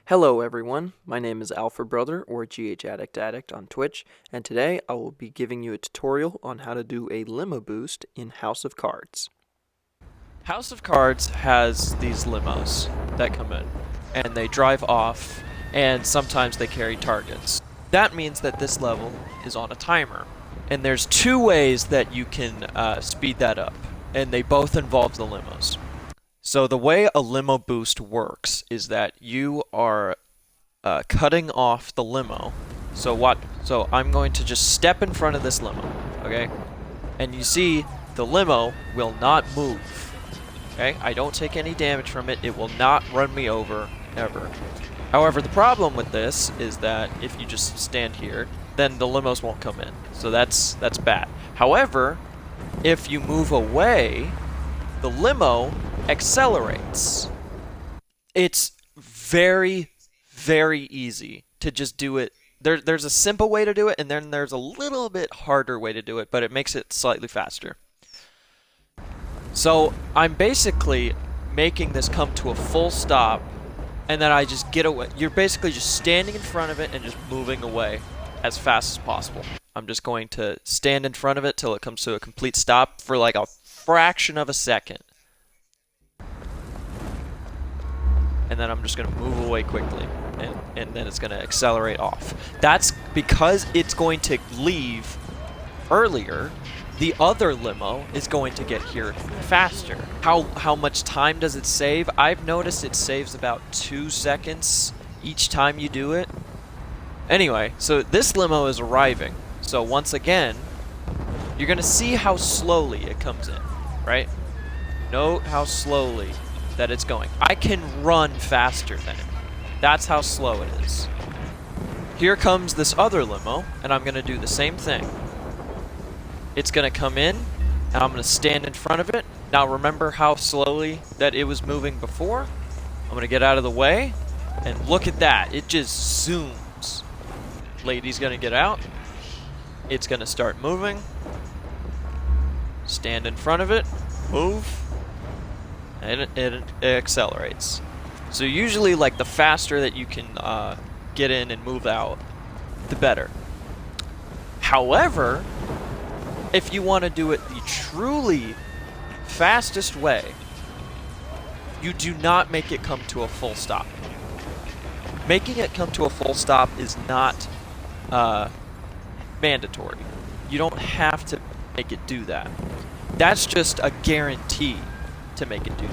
Hello everyone, my name is Alpha Brother or GH Addict on Twitch, and today I will be giving you a tutorial on how to do a limo boost in House of Cards. House of Cards has these limos that come in, and they drive off, and sometimes they carry targets. That means that this level is on a timer, and there's two ways that you can speed that up, and they both involve the limos. So the way a limo boost works is that you are cutting off the limo. So I'm going to just step in front of this limo, okay? And you see the limo will not move, okay? I don't take any damage from it. It will not run me over, ever. However, the problem with this is that if you just stand here, then the limos won't come in. So that's bad. However, if you move away, the limo accelerates. It's very, very easy to just do it. There's a simple way to do it, and then there's a little bit harder way to do it, but it makes it slightly faster. So I'm basically making this come to a full stop, and then I just get away. You're basically just standing in front of it and just moving away as fast as possible. I'm just going to stand in front of it till it comes to a complete stop for like a fraction of a second. And then I'm just going to move away quickly, and then it's going to accelerate off. That's because it's going to leave earlier. The other limo is going to get here faster. How much time does it save? I've noticed it saves about 2 seconds each time you do it. Anyway, so this limo is arriving. So once again, you're going to see how slowly it comes in, right? Note how slowly that it's going. I can run faster than it. That's how slow it is. Here comes this other limo, and I'm going to do the same thing. It's going to come in, and I'm going to stand in front of it. Now remember how slowly that it was moving before? I'm going to get out of the way, and look at that. It just zooms. Lady's going to get out. It's going to start moving. Stand in front of it. Move. And it accelerates. So usually, like, the faster that you can get in and move out, the better. However, if you want to do it the truly fastest way, you do not make it come to a full stop. Making it come to a full stop is not mandatory. You don't have to make it do that. That's just a guarantee to make it do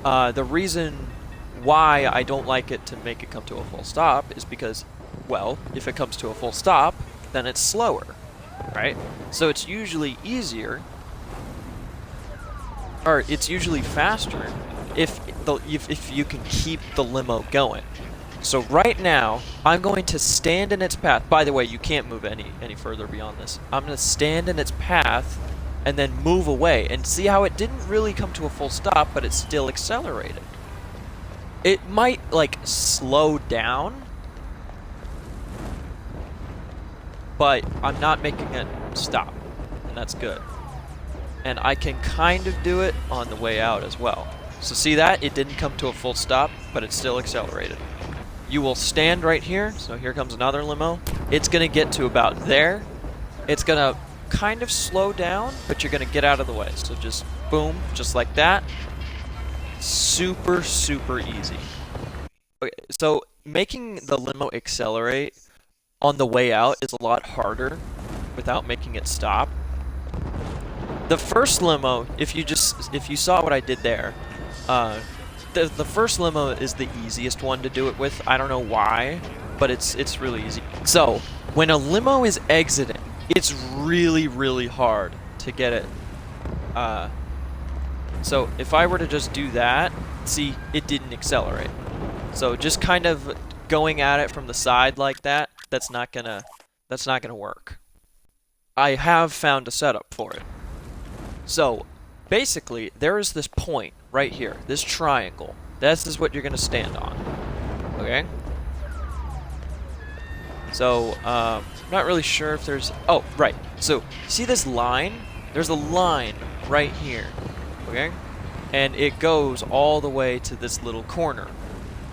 that. The reason why I don't like it to make it come to a full stop is because, well, if it comes to a full stop, then it's slower, right? So it's usually easier, or it's usually faster if you can keep the limo going. So right now, I'm going to stand in its path. By the way, you can't move any further beyond this. I'm going to stand in its path and then move away, and see how it didn't really come to a full stop, but it still accelerated. It might, like, slow down, but I'm not making it stop, and that's good. And I can kind of do it on the way out as well. So see that? It didn't come to a full stop, but it still accelerated. You will stand right here, so here comes another limo. It's gonna get to about there. It's gonna kind of slow down, but you're gonna get out of the way. So just boom, just like that. Super, super easy. Okay, so making the limo accelerate on the way out is a lot harder without making it stop. The first limo, if you saw what I did there, the first limo is the easiest one to do it with. I don't know why, but it's really easy. So when a limo is exiting, it's really, really hard to get it. So if I were to just do that, see, it didn't accelerate. So just kind of going at it from the side like that, that's not gonna work. I have found a setup for it. So basically, there is this point right here, this triangle. This is what you're gonna stand on. Okay? So, I'm not really sure if there's... Oh, right. So, see this line? There's a line right here, okay? And it goes all the way to this little corner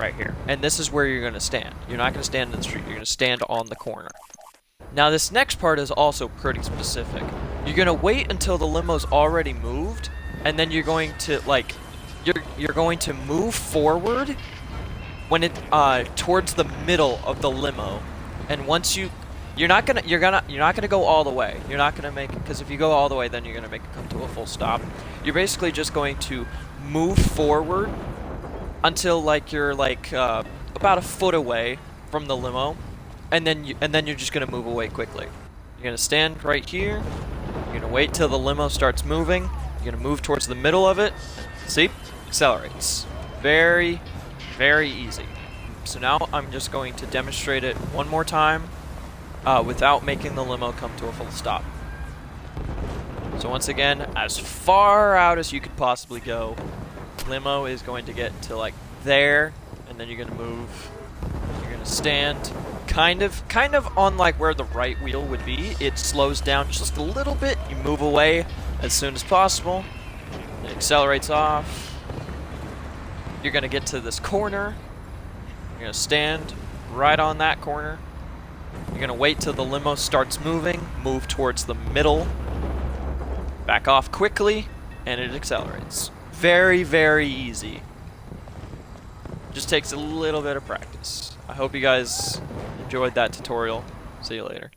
right here. And this is where you're going to stand. You're not going to stand in the street. You're going to stand on the corner. Now this next part is also pretty specific. You're going to wait until the limo's already moved, and then you're going to like you're going to move forward when it towards the middle of the limo. And once you're not gonna go all the way. You're not gonna make it, because if you go all the way, then you're gonna make it come to a full stop. You're basically just going to move forward until like you're like about a foot away from the limo, and then you're just gonna move away quickly. You're gonna stand right here. You're gonna wait till the limo starts moving. You're gonna move towards the middle of it. See? Accelerates. Very, very easy. So now I'm just going to demonstrate it one more time without making the limo come to a full stop. So once again, as far out as you could possibly go, limo is going to get to like there, and then you're going to move. You're going to stand kind of on like where the right wheel would be. It slows down just a little bit. You move away as soon as possible. It accelerates off. You're going to get to this corner. You're going to stand right on that corner. You're going to wait till the limo starts moving, move towards the middle, back off quickly, and it accelerates. Very, very easy. Just takes a little bit of practice. I hope you guys enjoyed that tutorial. See you later.